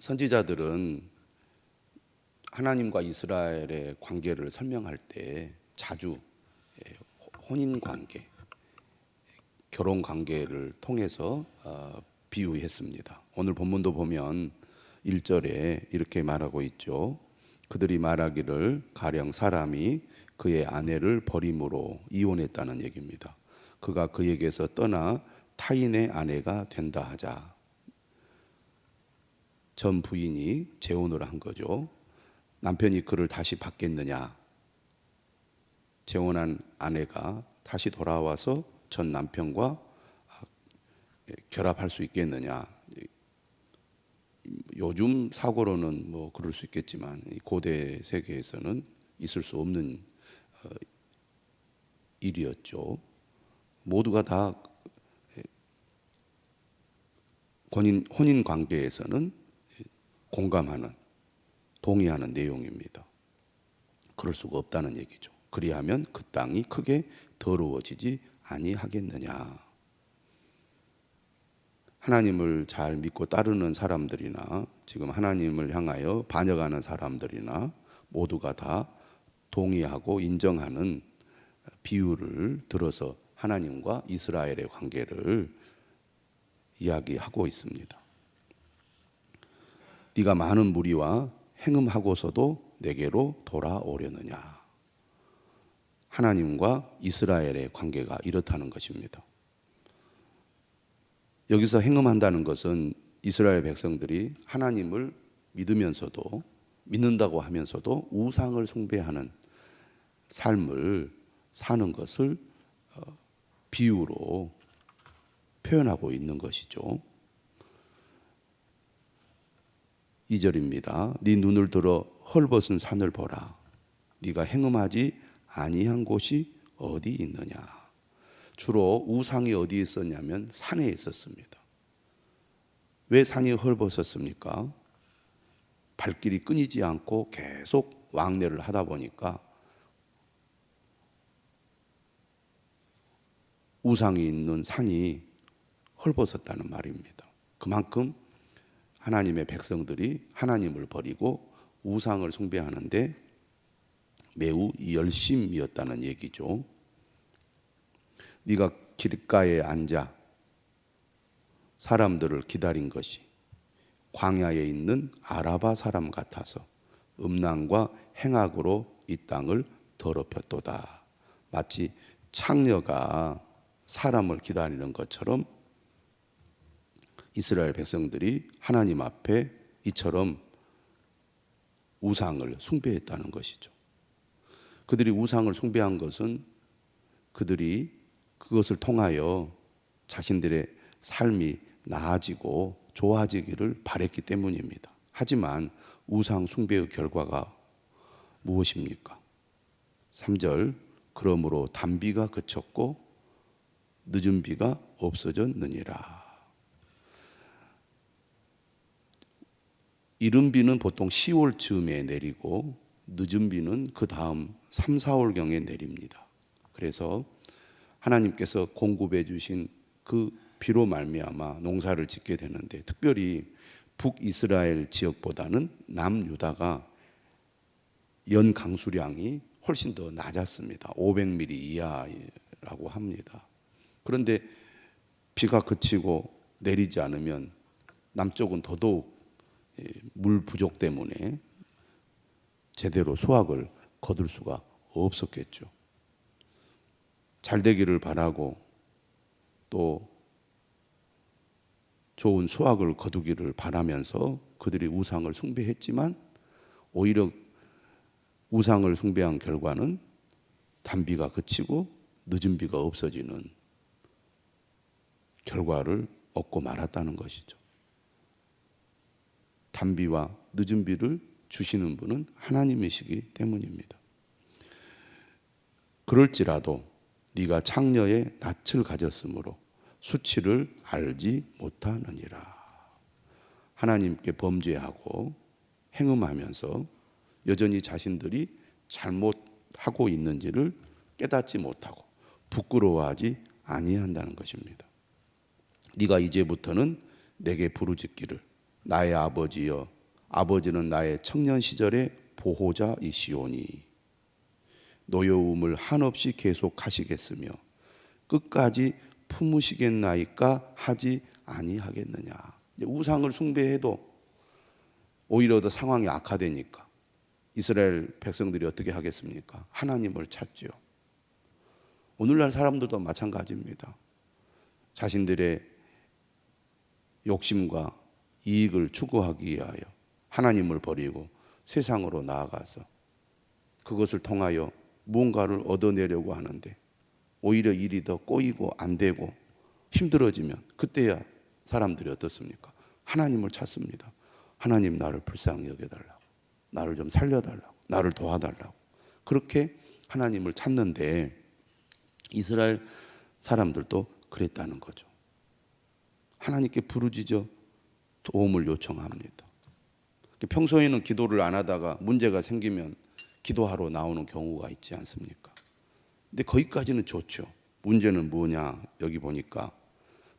선지자들은 하나님과 이스라엘의 관계를 설명할 때 자주 혼인 관계, 결혼 관계를 통해서 비유했습니다. 오늘 본문도 보면 1절에 이렇게 말하고 있죠. 그들이 말하기를 가령 사람이 그의 아내를 버림으로 이혼했다는 얘기입니다. 그가 그에게서 떠나 타인의 아내가 된다 하자. 전 부인이 재혼을 한 거죠. 남편이 그를 다시 받겠느냐? 재혼한 아내가 다시 돌아와서 전 남편과 결합할 수 있겠느냐? 요즘 사고로는 뭐 그럴 수 있겠지만 고대 세계에서는 있을 수 없는 일이었죠. 모두가 다 혼인 관계에서는 공감하는, 동의하는 내용입니다. 그럴 수가 없다는 얘기죠. 그리하면 그 땅이 크게 더러워지지 아니하겠느냐. 하나님을 잘 믿고 따르는 사람들이나 지금 하나님을 향하여 반역하는 사람들이나 모두가 다 동의하고 인정하는 비유를 들어서 하나님과 이스라엘의 관계를 이야기하고 있습니다. 네가 많은 무리와 행음하고서도 내게로 돌아오려느냐. 하나님과 이스라엘의 관계가 이렇다는 것입니다. 여기서 행음한다는 것은 이스라엘 백성들이 하나님을 믿으면서도, 믿는다고 하면서도 우상을 숭배하는 삶을 사는 것을 비유로 표현하고 있는 것이죠. 2절입니다. 네 눈을 들어 헐벗은 산을 보라. 네가 행음하지 아니한 곳이 어디 있느냐. 주로 우상이 어디에 있었냐면 산에 있었습니다. 왜 산이 헐벗었습니까? 발길이 끊이지 않고 계속 왕래를 하다 보니까 우상이 있는 산이 헐벗었다는 말입니다. 그만큼 하나님의 백성들이 하나님을 버리고 우상을 숭배하는데 매우 열심이었다는 얘기죠. 네가 길가에 앉아 사람들을 기다린 것이 광야에 있는 아라바 사람 같아서 음란과 행악으로 이 땅을 더럽혔도다. 마치 창녀가 사람을 기다리는 것처럼 이스라엘 백성들이 하나님 앞에 이처럼 우상을 숭배했다는 것이죠. 그들이 우상을 숭배한 것은 그들이 그것을 통하여 자신들의 삶이 나아지고 좋아지기를 바랬기 때문입니다. 하지만 우상 숭배의 결과가 무엇입니까? 3절, 그러므로 단비가 그쳤고 늦은 비가 없어졌느니라. 이른 비는 보통 10월 즈음에 내리고 늦은 비는 그 다음 3, 4월경에 내립니다. 그래서 하나님께서 공급해 주신 그 비로 말미암아 농사를 짓게 되는데, 특별히 북이스라엘 지역보다는 남유다가 연 강수량이 훨씬 더 낮았습니다. 500mm 이하라고 합니다. 그런데 비가 그치고 내리지 않으면 남쪽은 더더욱 물 부족 때문에 제대로 수확을 거둘 수가 없었겠죠. 잘 되기를 바라고 또 좋은 수확을 거두기를 바라면서 그들이 우상을 숭배했지만 오히려 우상을 숭배한 결과는 단비가 그치고 늦은 비가 없어지는 결과를 얻고 말았다는 것이죠. 단비와 늦은 비를 주시는 분은 하나님이시기 때문입니다. 그럴지라도 네가 창녀의 낯을 가졌으므로 수치를 알지 못하느니라. 하나님께 범죄하고 행음하면서 여전히 자신들이 잘못하고 있는지를 깨닫지 못하고 부끄러워하지 아니한다는 것입니다. 네가 이제부터는 내게 부르짖기를 나의 아버지여, 아버지는 나의 청년 시절의 보호자이시오니 노여움을 한없이 계속하시겠으며 끝까지 품으시겠나이까 하지 아니하겠느냐. 우상을 숭배해도 오히려 더 상황이 악화되니까 이스라엘 백성들이 어떻게 하겠습니까? 하나님을 찾죠. 오늘날 사람들도 마찬가지입니다. 자신들의 욕심과 이익을 추구하기 위하여 하나님을 버리고 세상으로 나아가서 그것을 통하여 무언가를 얻어내려고 하는데 오히려 일이 더 꼬이고 안 되고 힘들어지면 그때야 사람들이 어떻습니까? 하나님을 찾습니다. 하나님, 나를 불쌍히 여겨달라고, 나를 좀 살려달라고, 나를 도와달라고. 그렇게 하나님을 찾는데 이스라엘 사람들도 그랬다는 거죠. 하나님께 부르짖어 도움을 요청합니다. 평소에는 기도를 안 하다가 문제가 생기면 기도하러 나오는 경우가 있지 않습니까? 근데 거기까지는 좋죠. 문제는 뭐냐? 여기 보니까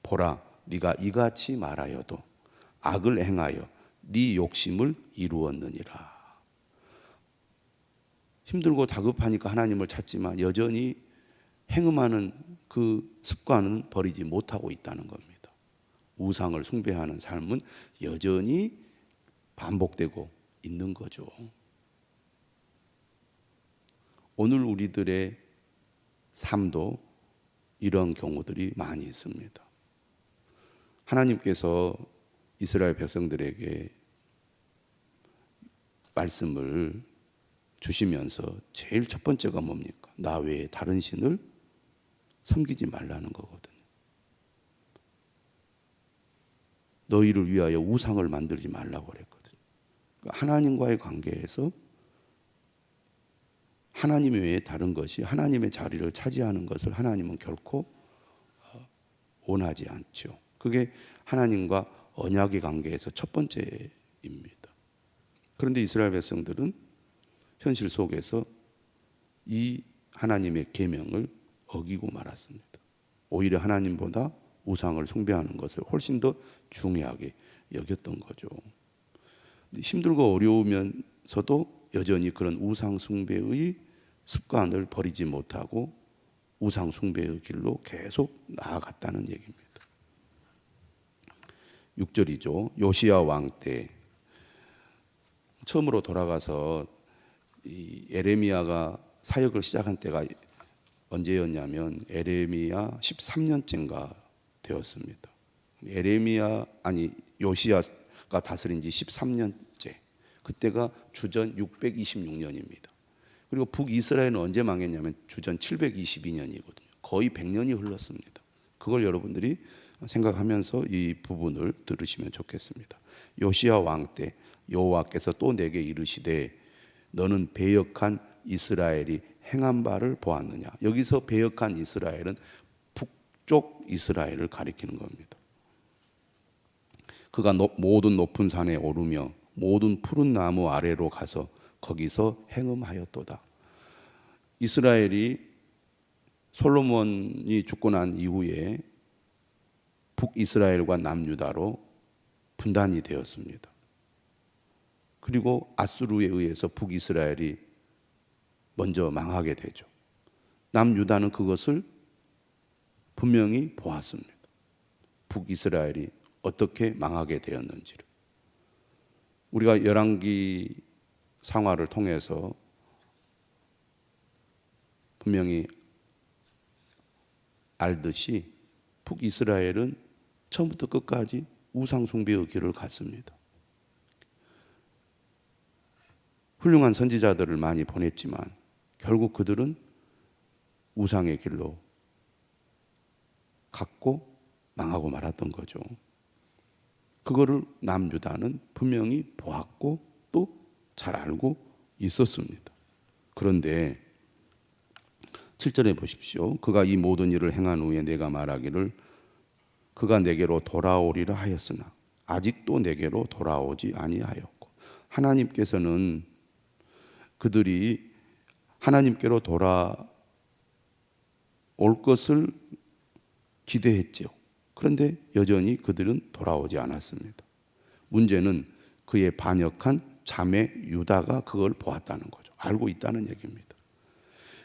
보라, 네가 이같이 말하여도 악을 행하여 네 욕심을 이루었느니라. 힘들고 다급하니까 하나님을 찾지만 여전히 행음하는 그 습관은 버리지 못하고 있다는 겁니다. 우상을 숭배하는 삶은 여전히 반복되고 있는 거죠. 오늘 우리들의 삶도 이런 경우들이 많이 있습니다. 하나님께서 이스라엘 백성들에게 말씀을 주시면서 제일 첫 번째가 뭡니까? 나 외에 다른 신을 섬기지 말라는 거거든요. 너희를 위하여 우상을 만들지 말라고 그랬거든요. 그러니까 하나님과의 관계에서 하나님 외에 다른 것이 하나님의 자리를 차지하는 것을 하나님은 결코 원하지 않죠. 그게 하나님과 언약의 관계에서 첫 번째입니다. 그런데 이스라엘 백성들은 현실 속에서 이 하나님의 계명을 어기고 말았습니다. 오히려 하나님보다 우상을 숭배하는 것을 훨씬 더 중요하게 여겼던 거죠. 힘들고 어려우면서도 여전히 그런 우상 숭배의 습관을 버리지 못하고 우상 숭배의 길로 계속 나아갔다는 얘기입니다. 6절이죠. 요시야 왕 때 처음으로 돌아가서 이 예레미야가 사역을 시작한 때가 언제였냐면 에레미야 13년째인가 되었습니다. 요시야가 다스린 지 13년째. 그때가 주전 626년입니다. 그리고 북이스라엘은 언제 망했냐면 주전 722년이거든요. 거의 100년이 흘렀습니다. 그걸 여러분들이 생각하면서 이 부분을 들으시면 좋겠습니다. 요시야 왕 때 여호와께서 또 내게 이르시되 너는 배역한 이스라엘이 행한 바를 보았느냐. 여기서 배역한 이스라엘은 북쪽 이스라엘을 가리키는 겁니다. 그가 모든 높은 산에 오르며 모든 푸른 나무 아래로 가서 거기서 행음하였도다. 이스라엘이 솔로몬이 죽고 난 이후에 북이스라엘과 남유다로 분단이 되었습니다. 그리고 아수르에 의해서 북이스라엘이 먼저 망하게 되죠. 남유다는 그것을 분명히 보았습니다. 북이스라엘이 어떻게 망하게 되었는지를. 우리가 열왕기 상하를 통해서 분명히 알듯이 북이스라엘은 처음부터 끝까지 우상 숭배의 길을 갔습니다. 훌륭한 선지자들을 많이 보냈지만 결국 그들은 우상의 길로 갔고 망하고 말았던 거죠. 그거를 남유다는 분명히 보았고 또 잘 알고 있었습니다. 그런데 7절에 보십시오. 그가 이 모든 일을 행한 후에 내가 말하기를 그가 내게로 돌아오리라 하였으나 아직도 내게로 돌아오지 아니하였고, 하나님께서는 그들이 하나님께로 돌아올 것을 기대했죠. 그런데 여전히 그들은 돌아오지 않았습니다. 문제는 그의 반역한 자매 유다가 그걸 보았다는 거죠. 알고 있다는 얘기입니다.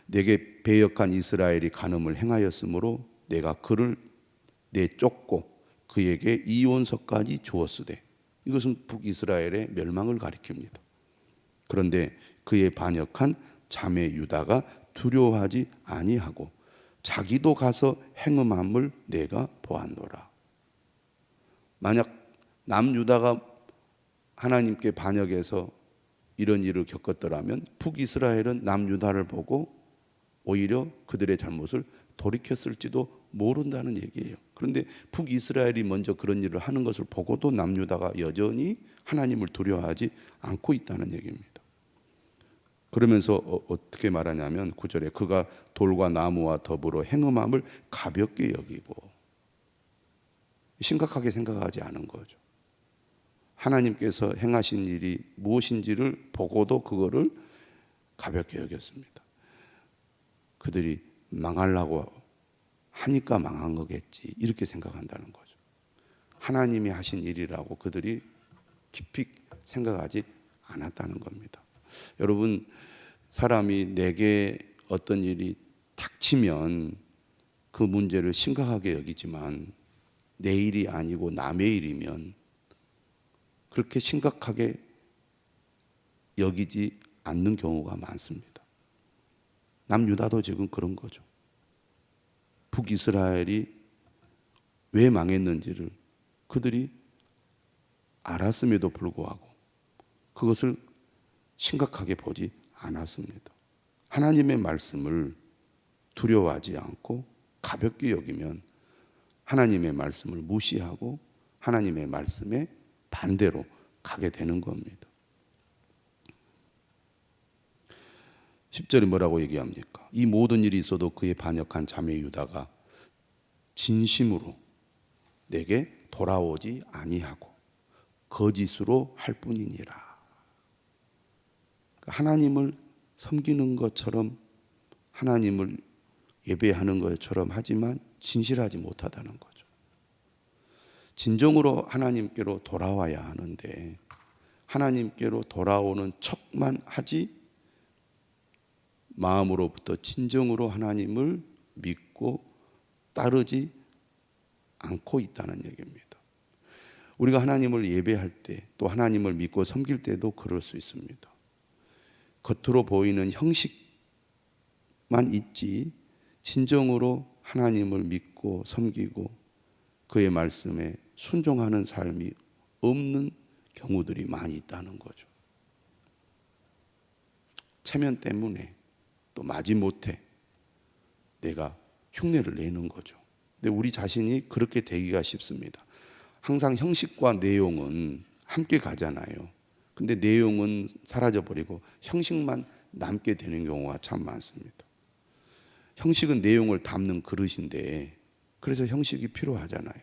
내게 배역한 이스라엘이 간음을 행하였으므로 내가 그를 내쫓고 그에게 이혼서까지 주었으되, 이것은 북이스라엘의 멸망을 가리킵니다. 그런데 그의 반역한 자매 유다가 두려워하지 아니하고 자기도 가서 행음함을 내가 보았노라. 만약 남유다가 하나님께 반역해서 이런 일을 겪었더라면 북이스라엘은 남유다를 보고 오히려 그들의 잘못을 돌이켰을지도 모른다는 얘기예요. 그런데 북이스라엘이 먼저 그런 일을 하는 것을 보고도 남유다가 여전히 하나님을 두려워하지 않고 있다는 얘기입니다. 그러면서 어떻게 말하냐면 9절에 그가 돌과 나무와 더불어 행음함을 가볍게 여기고, 심각하게 생각하지 않은 거죠. 하나님께서 행하신 일이 무엇인지를 보고도 그거를 가볍게 여겼습니다. 그들이 망하려고 하니까 망한 거겠지, 이렇게 생각한다는 거죠. 하나님이 하신 일이라고 그들이 깊이 생각하지 않았다는 겁니다. 여러분, 사람이 내게 어떤 일이 닥치면 그 문제를 심각하게 여기지만 내 일이 아니고 남의 일이면 그렇게 심각하게 여기지 않는 경우가 많습니다. 남유다도 지금 그런 거죠. 북이스라엘이 왜 망했는지를 그들이 알았음에도 불구하고 그것을 심각하게 보지 않았습니다. 하나님의 말씀을 두려워하지 않고 가볍게 여기면 하나님의 말씀을 무시하고 하나님의 말씀에 반대로 가게 되는 겁니다. 10절에 뭐라고 얘기합니까? 이 모든 일이 있어도 그의 반역한 자매 유다가 진심으로 내게 돌아오지 아니하고 거짓으로 할 뿐이니라. 하나님을 섬기는 것처럼, 하나님을 예배하는 것처럼 하지만 진실하지 못하다는 거죠. 진정으로 하나님께로 돌아와야 하는데 하나님께로 돌아오는 척만 하지 마음으로부터 진정으로 하나님을 믿고 따르지 않고 있다는 얘기입니다. 우리가 하나님을 예배할 때, 또 하나님을 믿고 섬길 때도 그럴 수 있습니다. 겉으로 보이는 형식만 있지 진정으로 하나님을 믿고 섬기고 그의 말씀에 순종하는 삶이 없는 경우들이 많이 있다는 거죠. 체면 때문에, 또 마지못해 내가 흉내를 내는 거죠. 근데 우리 자신이 그렇게 되기가 쉽습니다. 항상 형식과 내용은 함께 가잖아요. 근데 내용은 사라져버리고 형식만 남게 되는 경우가 참 많습니다. 형식은 내용을 담는 그릇인데 그래서 형식이 필요하잖아요.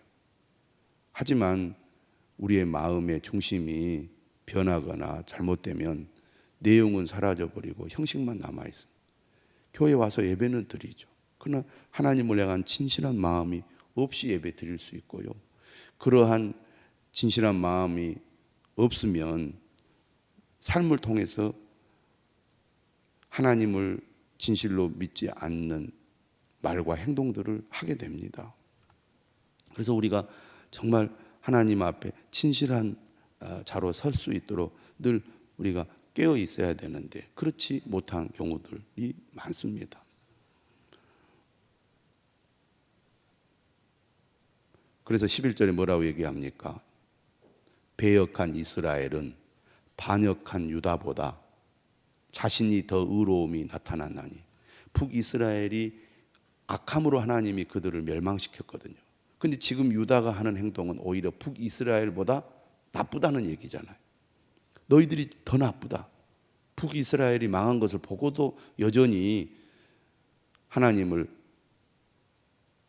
하지만 우리의 마음의 중심이 변하거나 잘못되면 내용은 사라져버리고 형식만 남아있습니다. 교회 와서 예배는 드리죠. 그러나 하나님을 향한 진실한 마음이 없이 예배 드릴 수 있고요. 그러한 진실한 마음이 없으면 삶을 통해서 하나님을 진실로 믿지 않는 말과 행동들을 하게 됩니다. 그래서 우리가 정말 하나님 앞에 진실한 자로 설 수 있도록 늘 우리가 깨어 있어야 되는데 그렇지 못한 경우들이 많습니다. 그래서 11절에 뭐라고 얘기합니까? 배역한 이스라엘은 반역한 유다보다 자신이 더 의로움이 나타났나니. 북이스라엘이 악함으로 하나님이 그들을 멸망시켰거든요. 근데 지금 유다가 하는 행동은 오히려 북이스라엘보다 나쁘다는 얘기잖아요. 너희들이 더 나쁘다. 북이스라엘이 망한 것을 보고도 여전히 하나님을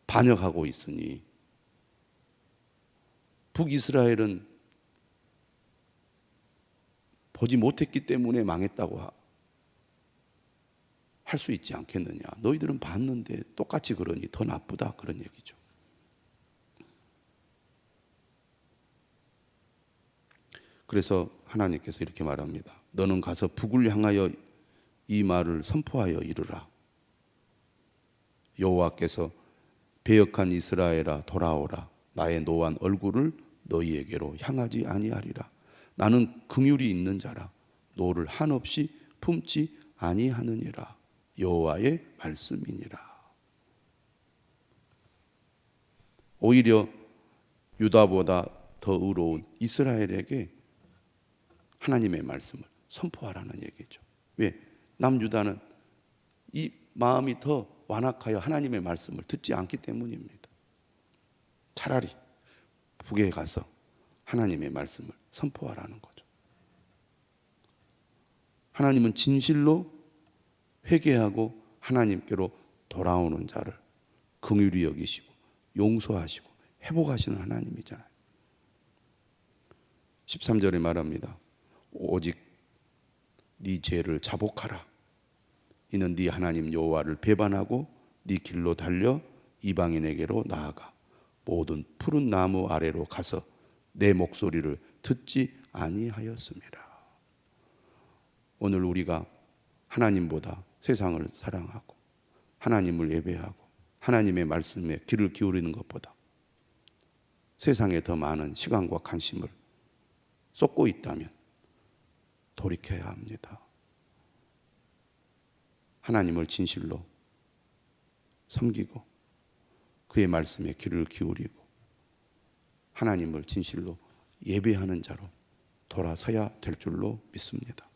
반역하고 있으니 북이스라엘은 보지 못했기 때문에 망했다고 할 수 있지 않겠느냐. 너희들은 봤는데 똑같이 그러니 더 나쁘다, 그런 얘기죠. 그래서 하나님께서 이렇게 말합니다. 너는 가서 북을 향하여 이 말을 선포하여 이르라. 여호와께서 배역한 이스라엘아 돌아오라. 나의 노한 얼굴을 너희에게로 향하지 아니하리라. 나는 긍휼이 있는 자라. 노를 한없이 품지 아니하느니라. 여호와의 말씀이니라. 오히려 유다보다 더 의로운 이스라엘에게 하나님의 말씀을 선포하라는 얘기죠. 왜? 남유다는 이 마음이 더 완악하여 하나님의 말씀을 듣지 않기 때문입니다. 차라리 북에 가서 하나님의 말씀을 선포하라는 거죠. 하나님은 진실로 회개하고 하나님께로 돌아오는 자를 긍휼히 여기시고 용서하시고 회복하시는 하나님이잖아요. 13절에 말합니다. 오직 네 죄를 자복하라. 이는 네 하나님 여호와를 배반하고 네 길로 달려 이방인에게로 나아가 모든 푸른 나무 아래로 가서 내 목소리를 듣지 아니하였습니다. 오늘 우리가 하나님보다 세상을 사랑하고 하나님을 예배하고 하나님의 말씀에 귀를 기울이는 것보다 세상에 더 많은 시간과 관심을 쏟고 있다면 돌이켜야 합니다. 하나님을 진실로 섬기고 그의 말씀에 귀를 기울이고 하나님을 진실로 예배하는 자로 돌아서야 될 줄로 믿습니다.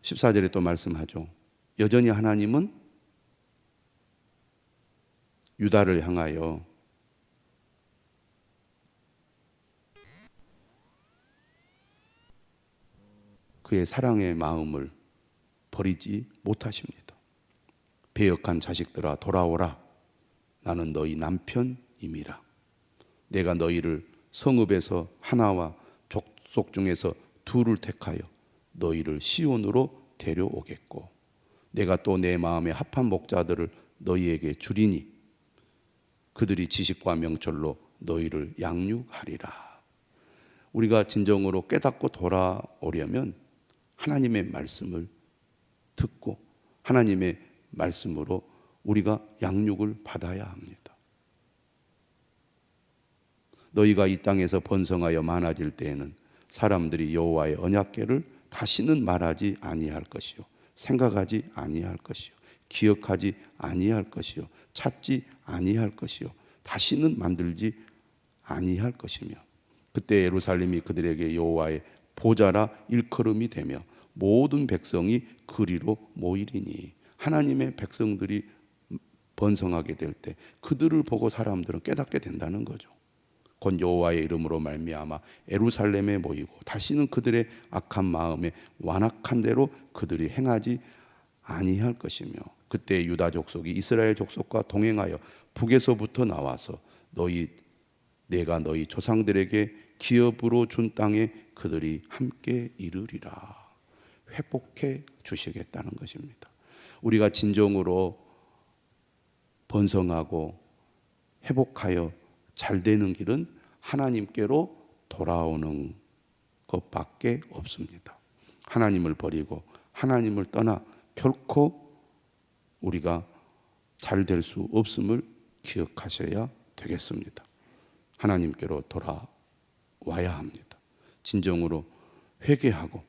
14절에 또 말씀하죠. 여전히 하나님은 유다를 향하여 그의 사랑의 마음을 버리지 못하십니다. 배역한 자식들아 돌아오라. 나는 너희 남편임이라. 내가 너희를 성읍에서 하나와 족속 중에서 둘을 택하여 너희를 시온으로 데려오겠고 내가 또 내 마음에 합한 목자들을 너희에게 주리니 그들이 지식과 명철로 너희를 양육하리라. 우리가 진정으로 깨닫고 돌아오려면 하나님의 말씀을 듣고 하나님의 말씀으로 우리가 양육을 받아야 합니다. 너희가 이 땅에서 번성하여 많아질 때에는 사람들이 여호와의 언약궤를 다시는 말하지 아니할 것이요 생각하지 아니할 것이요 기억하지 아니할 것이요 찾지 아니할 것이요 다시는 만들지 아니할 것이며 그때 예루살렘이 그들에게 여호와의 보좌라 일컬음이 되며 모든 백성이 그리로 모이리니. 하나님의 백성들이 번성하게 될 때 그들을 보고 사람들은 깨닫게 된다는 거죠. 곧 여호와의 이름으로 말미암아 예루살렘에 모이고 다시는 그들의 악한 마음에 완악한 대로 그들이 행하지 아니할 것이며 그때 유다 족속이 이스라엘 족속과 동행하여 북에서부터 나와서 내가 너희 조상들에게 기업으로 준 땅에 그들이 함께 이르리라. 회복해 주시겠다는 것입니다. 우리가 진정으로 번성하고 회복하여 잘 되는 길은 하나님께로 돌아오는 것밖에 없습니다. 하나님을 버리고 하나님을 떠나 결코 우리가 잘 될 수 없음을 기억하셔야 되겠습니다. 하나님께로 돌아와야 합니다. 진정으로 회개하고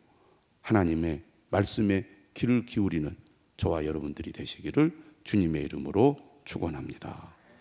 하나님의 말씀에 귀를 기울이는 저와 여러분들이 되시기를 주님의 이름으로 축원합니다.